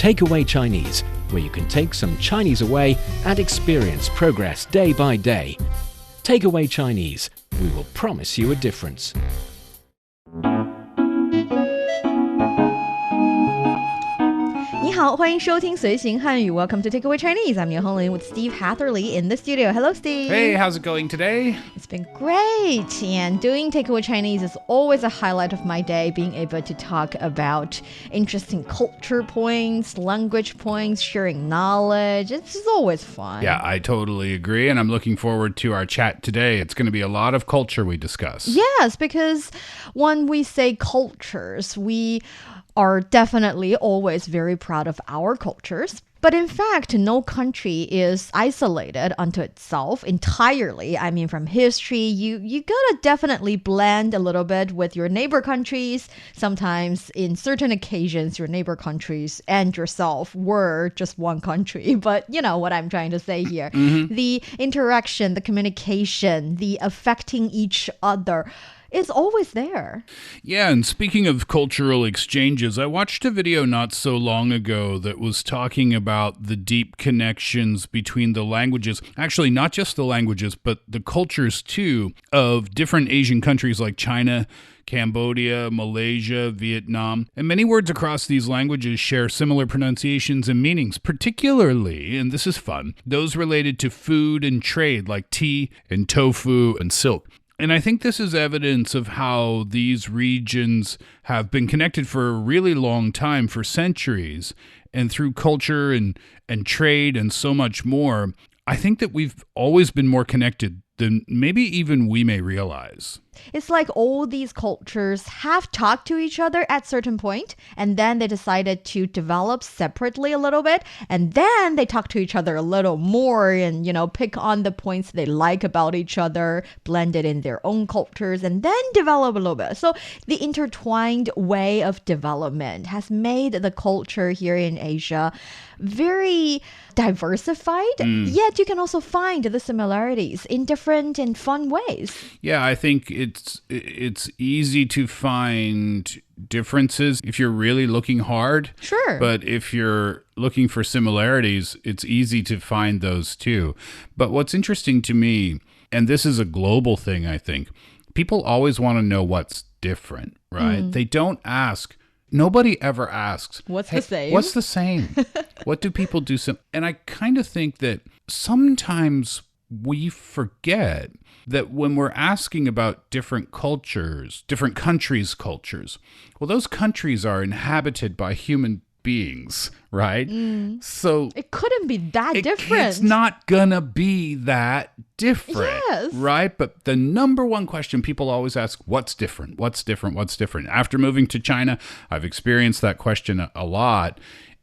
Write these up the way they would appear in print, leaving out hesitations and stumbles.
Takeaway Chinese, where you can take some Chinese away and experience progress day by day. Takeaway Chinese, we will promise you a difference. 你好，欢迎收听随行汉语 Welcome to Takeaway Chinese. I'm Niu Honglin with Steve Hatherley in the studio. Hello, Steve. Hey, how's it going today? It's been great. And doing Takeaway Chinese is always a highlight of my day, being able to talk about interesting culture points, language points, sharing knowledge. It's always fun. Yeah, I totally agree. And I'm looking forward to our chat today. It's going to be a lot of culture we discuss. Yes, because when we say cultures, we are definitely always very proud of our cultures. But in fact, no country is isolated unto itself entirely. I mean, from history, you gotta definitely blend a little bit with your neighbor countries. Sometimes, in certain occasions, your neighbor countries and yourself were just one country. But you know what I'm trying to say here. The interaction, the communication, the affecting each other, it's always there. Yeah, and speaking of cultural exchanges, I watched a video not so long ago that was talking about the deep connections between the languages, actually not just the languages, but the cultures too, of different Asian countries like China, Cambodia, Malaysia, Vietnam, and many words across these languages share similar pronunciations and meanings, particularly, and this is fun, those related to food and trade like tea and tofu and silk. And I think this is evidence of how these regions have been connected for a really long time, for centuries, and through culture and trade and so much more. I think that we've always been more connected than maybe even we may realize. It's like all these cultures have talked to each other at certain point, and then they decided to develop separately a little bit, and then they talk to each other a little more and, you know, pick on the points they like about each other, blend it in their own cultures, and then develop a little bit. So the intertwined way of development has made the culture here in Asia very diversified, yet you can also find the similarities in different and fun ways. Yeah, I think it's easy to find differences if you're really looking hard. Sure. But if you're looking for similarities, it's easy to find those too. But what's interesting to me, and this is a global thing, I think, people always want to know what's different, right? They don't ask. Nobody ever asks, What's the same? What's the same? What do people do? And I kind of think that sometimes we forget that when we're asking about different cultures, different countries' cultures, well, those countries are inhabited by human beings, right? So it couldn't be that different. It's not gonna be that different, yes, right? But the number one question people always ask, what's different? What's different? What's different? After moving to China, I've experienced that question a lot.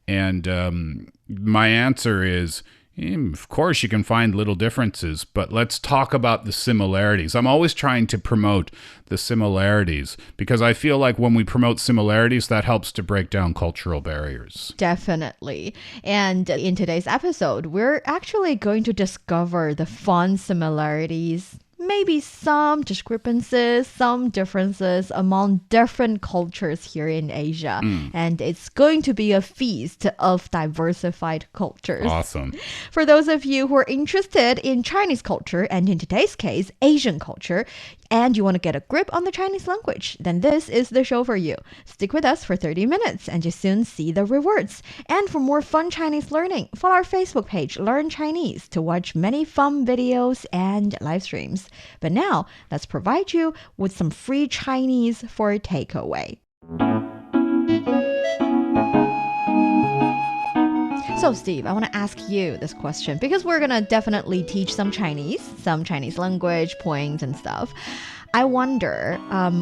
And my answer is, of course, you can find little differences, but let's talk about the similarities. I'm always trying to promote the similarities because I feel like when we promote similarities, that helps to break down cultural barriers. Definitely. And in today's episode, we're actually going to discover the fun similarities, maybe some discrepancies, some differences among different cultures here in Asia. And it's going to be a feast of diversified cultures. Awesome. For those of you who are interested in Chinese culture, and in today's case, Asian culture, and you want to get a grip on the Chinese language, then this is the show for you. Stick with us for 30 minutes and you soon see the rewards. And for more fun Chinese learning, follow our Facebook page, Learn Chinese, to watch many fun videos and live streams. But now, let's provide you with some free Chinese for takeaway. So, Steve, I want to ask you this question because we're going to definitely teach some Chinese language, points and stuff. I wonder,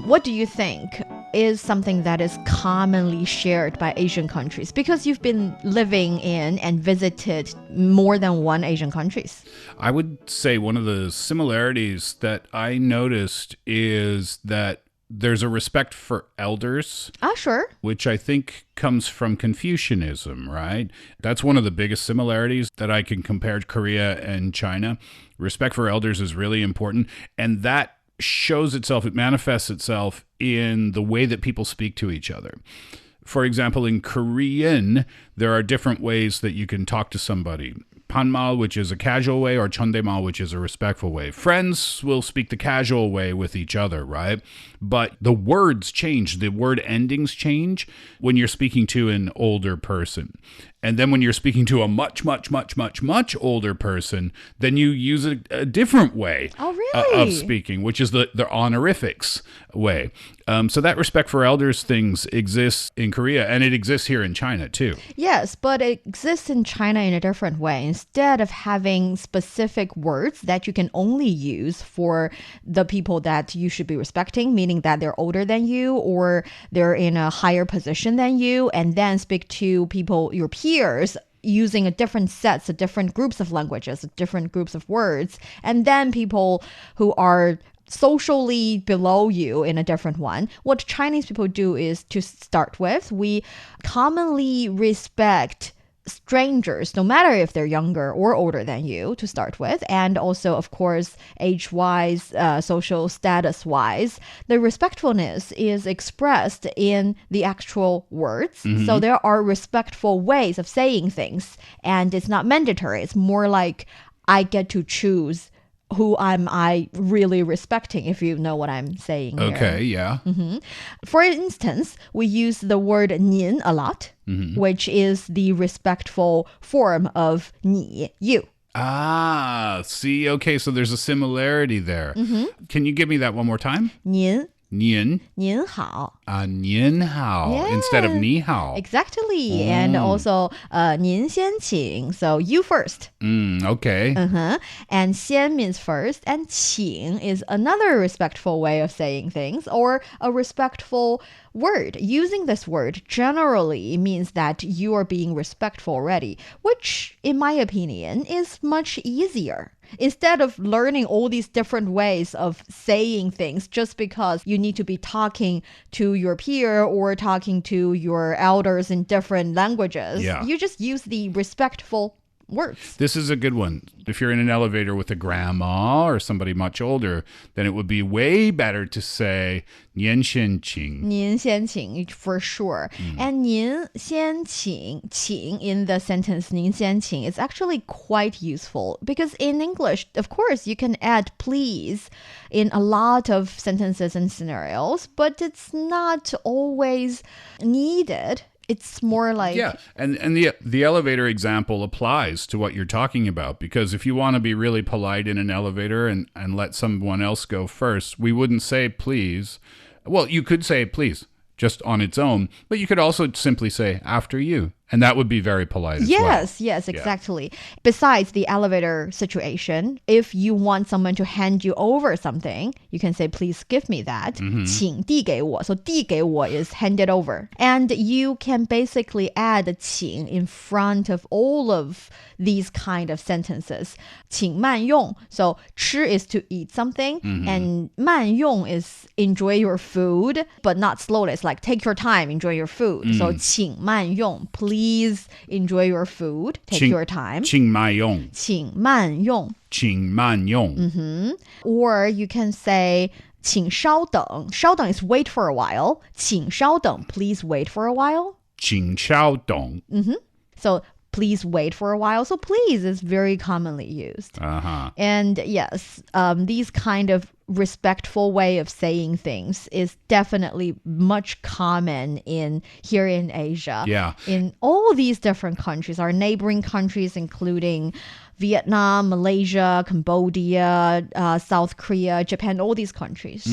what do you think is something that is commonly shared by Asian countries? Because you've been living in and visited more than one Asian countries. I would say one of the similarities that I noticed is that there's a respect for elders. Sure. Which I think comes from Confucianism, right? That's one of the biggest similarities that I can compare to Korea and China. Respect for elders is really important. And that shows itself, it manifests itself in the way that people speak to each other. For example, in Korean, there are different ways that you can talk to somebody. Panmal, which is a casual way, or chondaemal, which is a respectful way. Friends will speak the casual way with each other, right? But the words change. The word endings change when you're speaking to an older person. And then when you're speaking to a much, much, much, much, much older person, then you use a different way of speaking, which is the honorifics way. So that respect for elders things exists in Korea, and it exists here in China too. Yes, but it exists in China in a different way. Instead of having specific words that you can only use for the people that you should be respecting, meaning that they're older than you or they're in a higher position than you, and then speak to people, your peers, using a different sets, of different groups of languages, different groups of words, and then people who are socially below you in a different one. What Chinese people do is, to start with, we commonly respect strangers, no matter if they're younger or older than you, to start with, and also, of course, age-wise, social status-wise, the respectfulness is expressed in the actual words. Mm-hmm. So there are respectful ways of saying things, and it's not mandatory. It's more like I get to choose who I really respecting, if you know what I'm saying here. Okay, yeah. Mm-hmm. For instance, we use the word 您 a lot, mm-hmm. which is the respectful form of 你, you. Ah, see, okay, so there's a similarity there. Mm-hmm. Can you give me that one more time? 您. 您. 您好. 您好 instead of 你好. Exactly. And also 您先请. So you first. Okay. Uh-huh. And 先 means first, and 请 is another respectful way of saying things, or a respectful word. Using this word generally means that you are being respectful already, which, in my opinion, is much easier. Instead of learning all these different ways of saying things just because you need to be talking to your peer or talking to your elders in different languages, you just use the respectful words. This is a good one. If you're in an elevator with a grandma or somebody much older, then it would be way better to say 您先请. 您先请, for sure. And 您先请, 请 in the sentence 您先请, is actually quite useful because in English, of course, you can add please in a lot of sentences and scenarios, but it's not always needed. It's more like... Yeah, and the elevator example applies to what you're talking about, because if you want to be really polite in an elevator and let someone else go first, we wouldn't say please. Well, you could say please just on its own, but you could also simply say after you. And that would be very polite as well. Yes, exactly. Yeah. Besides the elevator situation, if you want someone to hand you over something, you can say, please give me that. 请递给我. So 递给我 is hand it over. And you can basically add 请 in front of all of these kind of sentences. 请慢用. So 吃 is to eat something, and 慢用 is enjoy your food, but not slowly. It's like take your time, enjoy your food. So 请慢用, please enjoy your food. Take your time. 请慢用. 请慢用. 请慢用. Or you can say 请稍等. 稍等 is wait for a while. 请稍等, please wait for a while. 请稍等. So please wait for a while. So please is very commonly used. And yes, these kind of respectful way of saying things is definitely much common here in Asia. Yeah. In all these different countries, our neighboring countries, including Vietnam, Malaysia, Cambodia, South Korea, Japan, all these countries.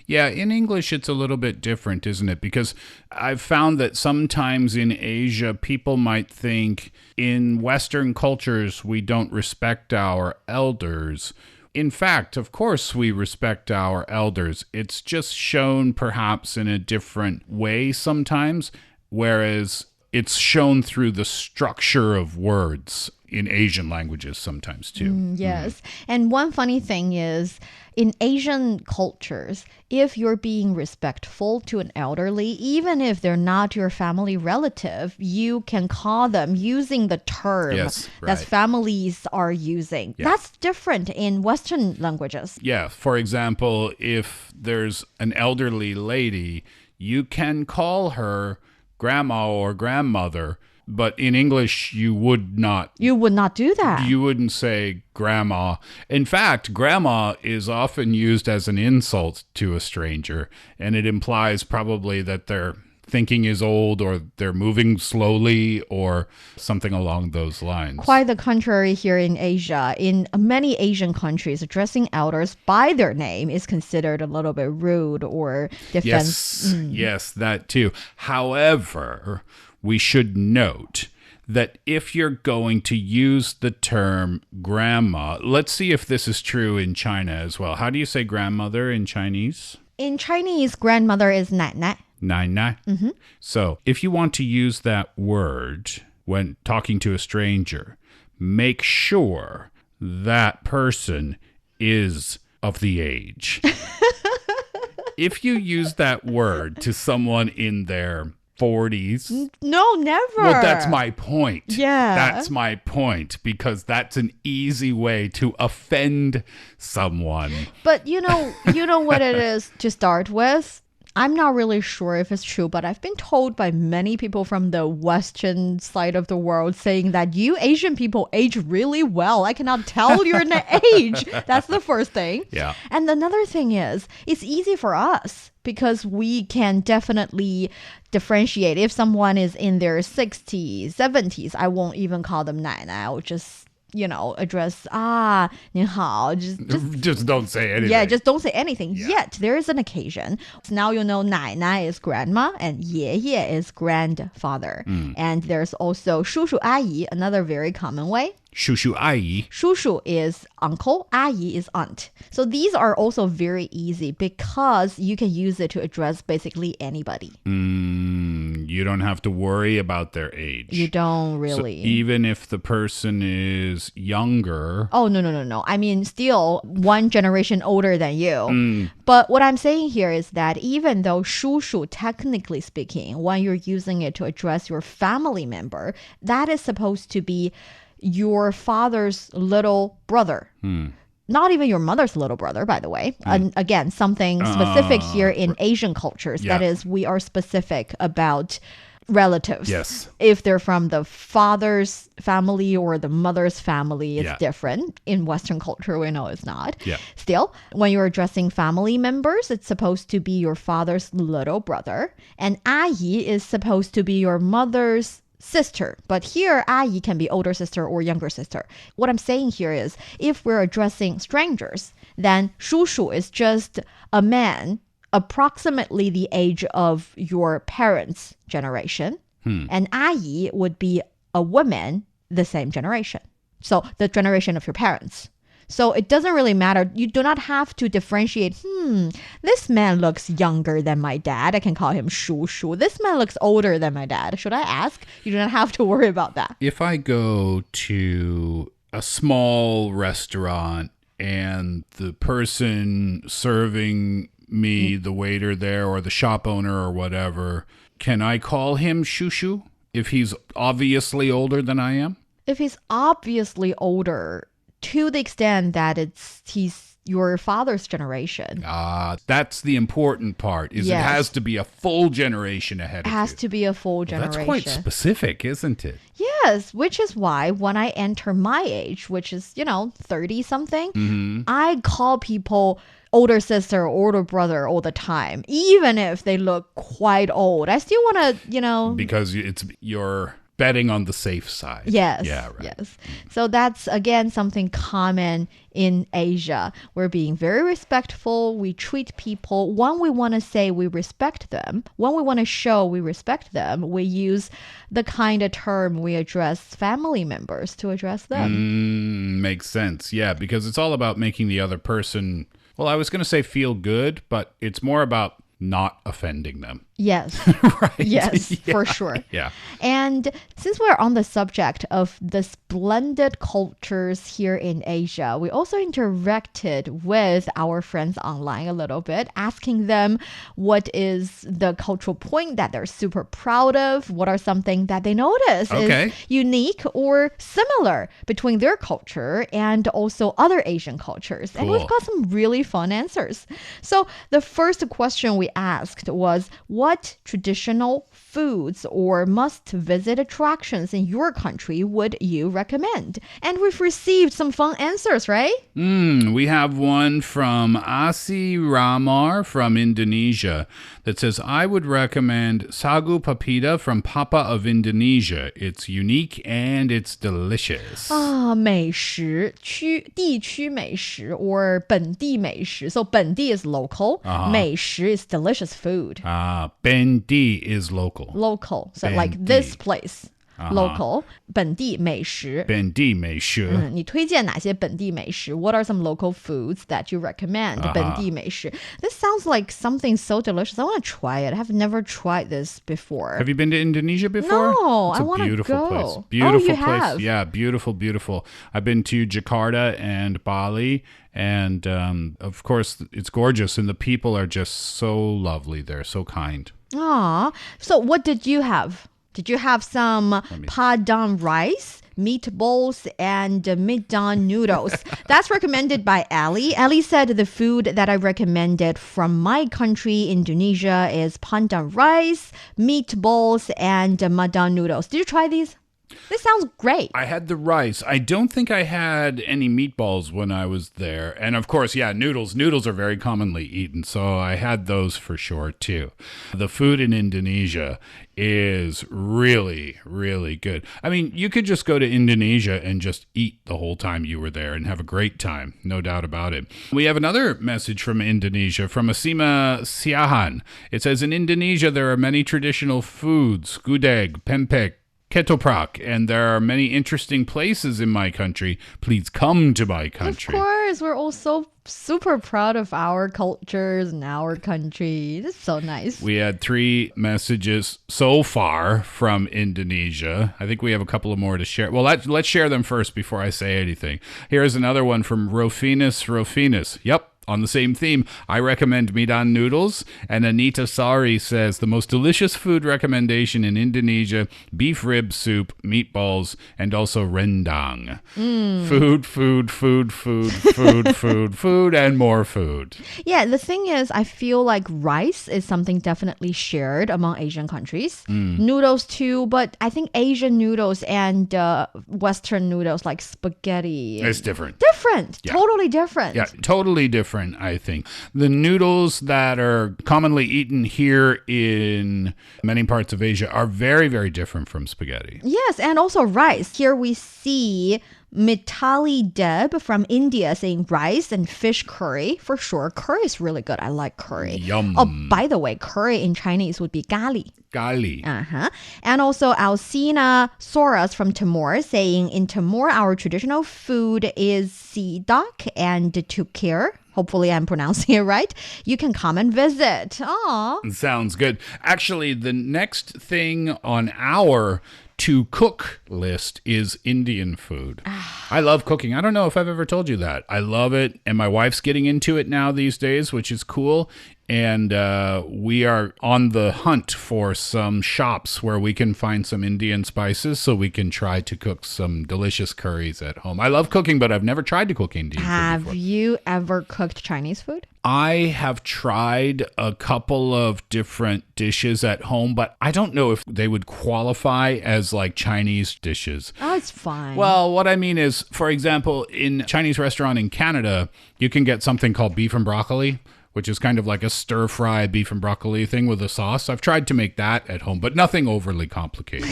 Yeah, in English, it's a little bit different, isn't it? Because I've found that sometimes in Asia, people might think in Western cultures, we don't respect our elders. In fact, of course, we respect our elders. It's just shown perhaps in a different way sometimes, whereas it's shown through the structure of words in Asian languages sometimes too. Yes. And one funny thing is, in Asian cultures, if you're being respectful to an elderly, even if they're not your family relative, you can call them using the term that families are using. Yeah. That's different in Western languages. Yeah. For example, if there's an elderly lady, you can call her grandma or grandmother. But in English, you would not. You would not do that. You wouldn't say grandma. In fact, grandma is often used as an insult to a stranger, and it implies probably that their thinking is old or they're moving slowly or something along those lines. Quite the contrary here in Asia. In many Asian countries, addressing elders by their name is considered a little bit rude or defense. Yes, that too. However, we should note that if you're going to use the term grandma, let's see if this is true in China as well. How do you say grandmother in Chinese? In Chinese, grandmother is 奶奶. 奶奶. So if you want to use that word when talking to a stranger, make sure that person is of the age. If you use that word to someone in their 40s. No, never. Well, that's my point. Yeah. That's my point, because that's an easy way to offend someone. But you know what it is to start with? I'm not really sure if it's true, but I've been told by many people from the Western side of the world saying that you Asian people age really well. I cannot tell your age. That's the first thing. Yeah. And another thing is, it's easy for us because we can definitely differentiate. If someone is in their 60s, 70s, I won't even call them 奶奶. I will just address, 您好, just don't say anything. Yeah, just don't say anything. Yeah. Yet, there is an occasion. So now you know 奶奶 is grandma and 爷爷 is grandfather. And there's also 叔叔阿姨, another very common way. 叔叔阿姨. 叔叔 is uncle, 阿姨 is aunt. So these are also very easy because you can use it to address basically anybody. You don't have to worry about their age. You don't really. So even if the person is younger. Oh, no. I mean, still one generation older than you. But what I'm saying here is that even though 叔叔, technically speaking, when you're using it to address your family member, that is supposed to be your father's little brother. Not even your mother's little brother, by the way. And again, something specific here in Asian cultures. Yeah. That is, we are specific about relatives. Yes. If they're from the father's family or the mother's family, it's different. In Western culture, we know it's not. Yeah. Still, when you're addressing family members, it's supposed to be your father's little brother. And 阿姨 is supposed to be your mother's sister. But here, 阿姨 can be older sister or younger sister. What I'm saying here is, if we're addressing strangers, then 叔叔 is just a man approximately the age of your parents' generation. And 阿姨 would be a woman the same generation. So the generation of your parents. So it doesn't really matter. You do not have to differentiate, this man looks younger than my dad. I can call him 叔叔. This man looks older than my dad. Should I ask? You do not have to worry about that. If I go to a small restaurant and the person serving me, the waiter there or the shop owner or whatever, can I call him 叔叔if he's obviously older than I am? If he's obviously older, to the extent that he's your father's generation. That's the important part, is Yes. It has to be a full generation ahead It of has you. to be a full generation. That's quite specific, isn't it? Yes, which is why when I enter my age, which is, 30-something, I call people older sister, older brother all the time, even if they look quite old. I still want to, Because you're betting on the safe side. Yes. Yeah, right. Yes. So that's, again, something common in Asia. We're being very respectful. We treat people, when we want to say we respect them, when we want to show we respect them, we use the kind of term we address family members to address them. Makes sense. Yeah, because it's all about making the other person, well, I was going to say feel good, but it's more about not offending them. Yes. Right? Yes, Yeah. for sure. Yeah. And since we're on the subject of the splendid cultures here in Asia, we also interacted with our friends online a little bit, asking them what is the cultural point that they're super proud of, what are something that they notice is unique or similar between their culture and also other Asian cultures. And we've got some really fun answers. So the first question we asked was, what traditional foods or must-visit attractions in your country would you recommend? And we've received some fun answers, right? We have one from Asi Ramar from Indonesia that says, I would recommend Sagu Papeda from Papa of Indonesia. It's unique and it's delicious. 美食地区美食 or 本地美食. So 本地 is local. 美食 is delicious food. Bendi is local. Local. So like Bendi. this place. Local. 本地美食. Bendi 美食. 你推荐哪些本地美食? What are some local foods that you recommend? 本地美食. This sounds like something so delicious. I want to try it. I have never tried this before. Have you been to Indonesia before? No, it's I want to beautiful go. place. Beautiful you place. have? Yeah, beautiful, beautiful. I've been to Jakarta and Bali, and of course, it's gorgeous, and the people are just so lovely there, so kind. So what did you have? Did you have some padang rice, meatballs, and middan noodles? That's recommended by Ali. Ali said the food that I recommended from my country, Indonesia, is padang rice, meatballs, and middan noodles. Did you try these? This sounds great. I had the rice. I don't think I had any meatballs when I was there. And of course, yeah, noodles. Noodles are very commonly eaten, so I had those for sure too. The food in Indonesia is really, really good. I mean, you could just go to Indonesia and just eat the whole time you were there and have a great time, no doubt about it. We have another message from Indonesia, from Asima Siahan. It says, in Indonesia, there are many traditional foods, gudeg, pempek, ketoprak, and there are many interesting places in my country. Please come to my country. Of course, we're all so super proud of our cultures and our country. That's so nice. We had 3 messages so far from Indonesia. I think we have a couple of more to share. Well, let's share them first before I say anything. Here's another one from Rofinus. Yep. On the same theme, I recommend middan noodles. And Anita Sari says, the most delicious food recommendation in Indonesia, beef rib soup, meatballs, and also rendang. Food, and more food. Yeah, the thing is, I feel like rice is something definitely shared among Asian countries. Noodles too, but I think Asian noodles and Western noodles like spaghetti. It's different. Yeah. Totally different. Yeah, totally different, I think. The noodles that are commonly eaten here in many parts of Asia are very, very different from spaghetti. Yes, and also rice. Here we see Mitali Deb from India saying rice and fish curry. For sure, curry is really good. I like curry. Yum. Oh, by the way, curry in Chinese would be gali. Gali. And also Alcina Soras from Timor saying in Timor, our traditional food is sidak and tukir. Hopefully I'm pronouncing it right. You can come and visit. Aww. Sounds good. Actually, the next thing on our to cook list is Indian food. I love cooking. I don't know if I've ever told you that. I love it. And my wife's getting into it now these days, which is cool. And we are on the hunt for some shops where we can find some Indian spices so we can try to cook some delicious curries at home. I love cooking, but I've never tried to cook Indian food before. Have you ever cooked Chinese food? I have tried a couple of different dishes at home, but I don't know if they would qualify as like Chinese dishes. Oh, it's fine. Well, what I mean is, for example, in a Chinese restaurant in Canada, you can get something called beef and broccoli, which is kind of like a stir-fry beef and broccoli thing with a sauce. I've tried to make that at home, but nothing overly complicated.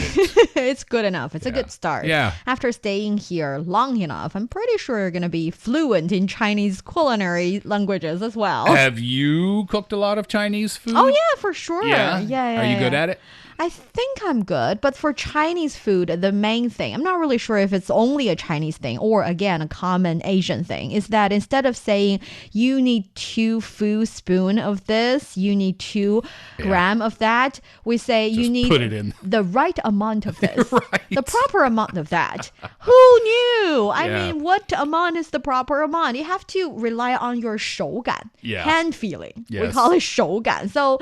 It's good enough. It's a good start. Yeah. After staying here long enough, I'm pretty sure you're going to be fluent in Chinese culinary languages as well. Have you cooked a lot of Chinese food? Oh, yeah, for sure. Yeah? Yeah. Are you good at it? I think I'm good, but for Chinese food, the main thing, I'm not really sure if it's only a Chinese thing or, again, a common Asian thing, is that instead of saying you need 2 food spoon of this, you need 2 gram of that, we say you need put it in. the right amount of this, Right. the proper amount of that. Who knew? I Yeah. mean, what amount is the proper amount? You have to rely on your 手感, hand feeling. We Yes. call it 手感. So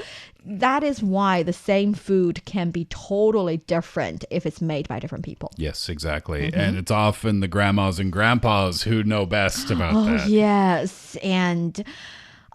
that is why the same food can be totally different if it's made by different people. Yes, exactly. And it's often the grandmas and grandpas who know best about that. Yes. And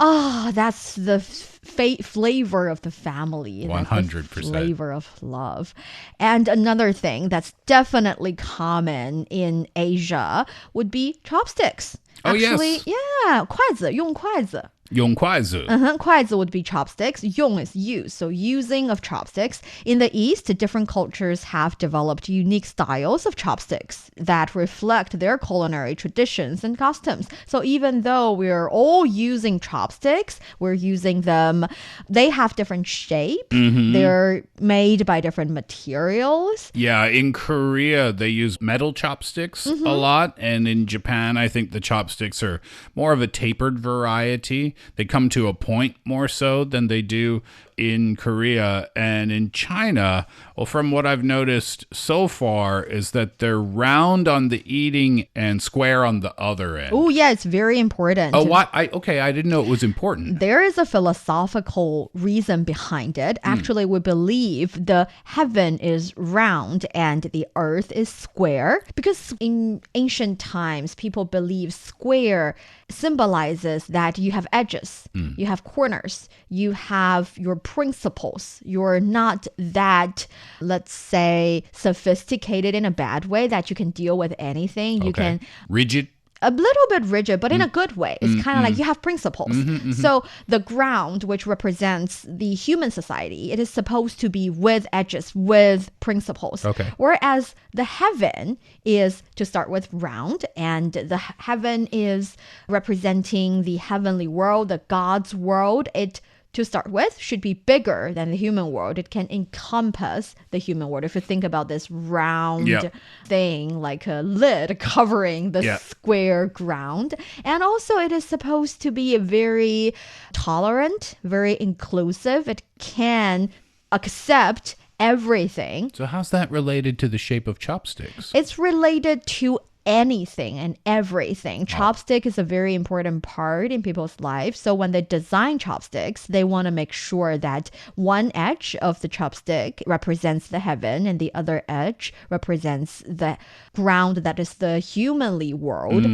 That's the flavor of the family. 100%. The flavor of love. And another thing that's definitely common in Asia would be chopsticks. Oh, Actually, yes. yeah, 筷子，用筷子。用筷子. 筷子 would be chopsticks. 用 is use. So using of chopsticks. In the East, different cultures have developed unique styles of chopsticks that reflect their culinary traditions and customs. So even though we're all using chopsticks, we're using them. They have different shapes. They're made by different materials. Yeah, in Korea, they use metal chopsticks a lot. And in Japan, I think the chopsticks are more of a tapered variety. They come to a point more so than they do in Korea. And in China, well, from what I've noticed so far is that they're round on the eating and square on the other end. Oh, yeah, it's very important. Oh, what? Okay, I didn't know it was important. There is a philosophical reason behind it. Actually, we believe the heaven is round and the earth is square because in ancient times, people believe square symbolizes that you have edges, you have corners, you have your principles. You're not that, let's say, sophisticated in a bad way that you can deal with anything. You can rigid. A little bit rigid, but in a good way. It's kind of like you have principles. So the ground, which represents the human society, it is supposed to be with edges, with principles. Okay. Whereas the heaven is, to start with, round, and the heaven is representing the heavenly world, the God's world. It, to start with, should be bigger than the human world. It can encompass the human world. If you think about this round thing, like a lid covering the square ground. And also it is supposed to be very tolerant, very inclusive. It can accept everything. So how's that related to the shape of chopsticks? It's related to anything and everything. Chopstick is a very important part in people's lives. So when they design chopsticks, they want to make sure that one edge of the chopstick represents the heaven and the other edge represents the ground that is the humanly world.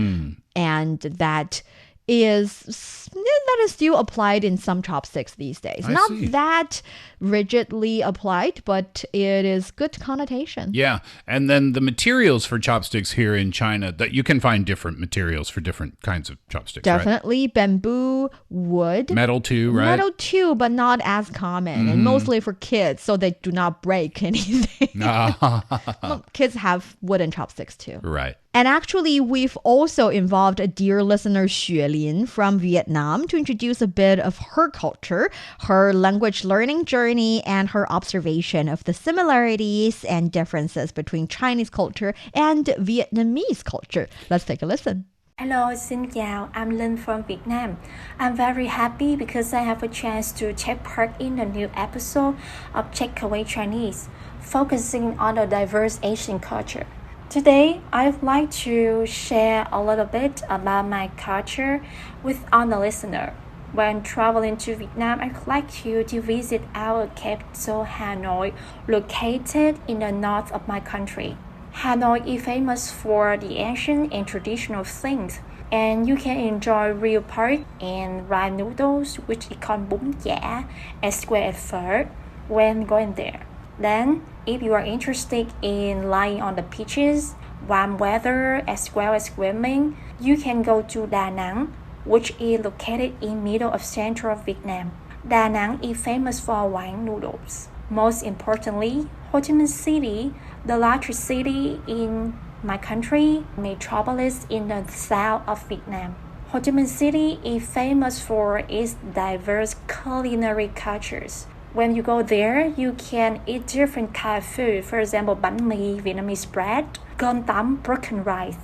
And that is still applied in some chopsticks these days. Not that rigidly applied, but it is good connotation. Yeah. And then the materials for chopsticks here in China, that you can find different materials for different kinds of chopsticks, Definitely. Right? Bamboo, wood. Metal too, right? Metal too, but not as common. And mostly for kids, so they do not break anything. Kids have wooden chopsticks too. Right. And actually, we've also involved a dear listener, Xuelin from Vietnam, to introduce a bit of her culture, her language learning journey, and her observation of the similarities and differences between Chinese culture and Vietnamese culture. Let's take a listen. Hello, xin chào. I'm Linh from Vietnam. I'm very happy because I have a chance to take part in the new episode of Takeaway Chinese, focusing on the diverse Asian culture. Today, I'd like to share a little bit about my culture with our listener. When traveling to Vietnam, I'd like you to visit our capital, Hanoi, located in the north of my country. Hanoi is famous for the ancient and traditional things, and you can enjoy real pork and rice noodles, which is called bún chả, as well as phở, when going there. Then, if you are interested in lying on the beaches, warm weather, as well as swimming, you can go to Da Nang, which is located in middle of central Vietnam. Da Nang is famous for wine noodles. Most importantly, Ho Chi Minh City, the largest city in my country, metropolis in the south of Vietnam. Ho Chi Minh City is famous for its diverse culinary cultures. When you go there, you can eat different kind of food. For example, bánh mì, Vietnamese bread, cơm tấm, broken rice.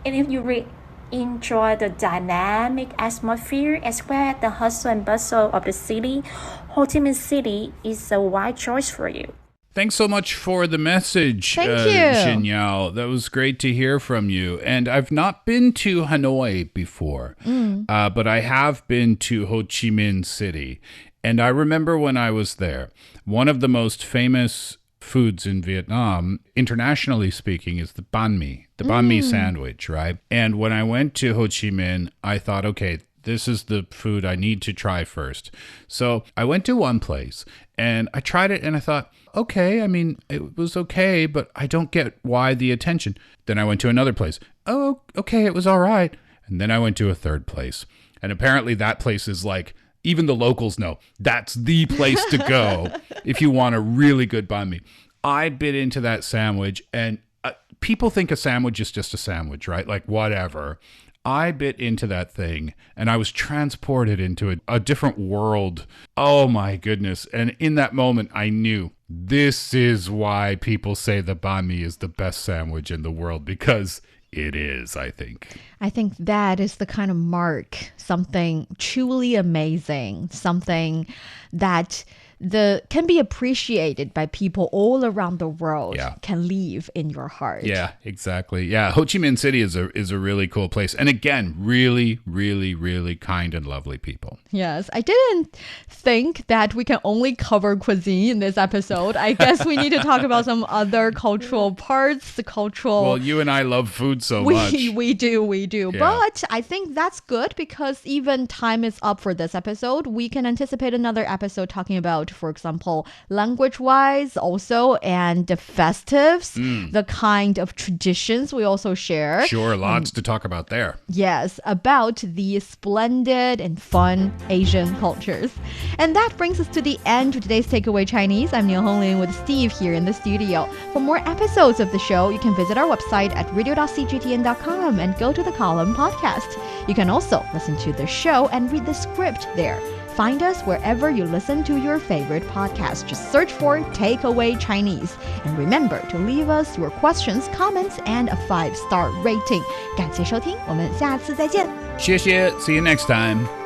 And if you enjoy the dynamic atmosphere as well as the hustle and bustle of the city, Ho Chi Minh City is a wise choice for you. Thanks so much for the message, Thank you. Xin Yao. That was great to hear from you. And I've not been to Hanoi before, but I have been to Ho Chi Minh City. And I remember when I was there, one of the most famous foods in Vietnam, internationally speaking, is the banh mi sandwich, right? And when I went to Ho Chi Minh, I thought, okay, This is the food I need to try first. So I went to one place and I tried it and I thought, okay, I mean, it was okay, but I don't get why the attention. Then I went to another place. Oh, okay, it was all right. And then I went to a third place. And apparently that place is like, even the locals know, that's the place to go if you want a really good banh mi. I bit into that sandwich and people think a sandwich is just a sandwich, right? Like whatever. I bit into that thing and I was transported into a different world. Oh my goodness. And in that moment, I knew this is why people say the banh mi is the best sandwich in the world, because it is, I think. I think that is the kind of mark, something truly amazing, something that can be appreciated by people all around the world, can live in your heart. Yeah, exactly. Yeah, Ho Chi Minh City is a really cool place. And again, really, really, really kind and lovely people. Yes, I didn't think that we can only cover cuisine in this episode. I guess we need to talk about some other cultural parts, the cultural... Well, you and I love food so much. We do. Yeah. But I think that's good because even time is up for this episode. We can anticipate another episode talking about, for example, language-wise also, and the festives, the kind of traditions we also share. Sure, lots to talk about there. Yes, about the splendid and fun Asian cultures. And that brings us to the end of today's Takeaway Chinese. I'm Niu Honglin with Steve here in the studio. For more episodes of the show, you can visit our website at radio.cgtn.com and go to the column podcast. You can also listen to the show and read the script there. Find us wherever you listen to your favorite podcast. Just search for Takeaway Chinese. And remember to leave us your questions, comments, and a 5-star rating. 感谢收听，我们下次再见。谢谢，see you next time.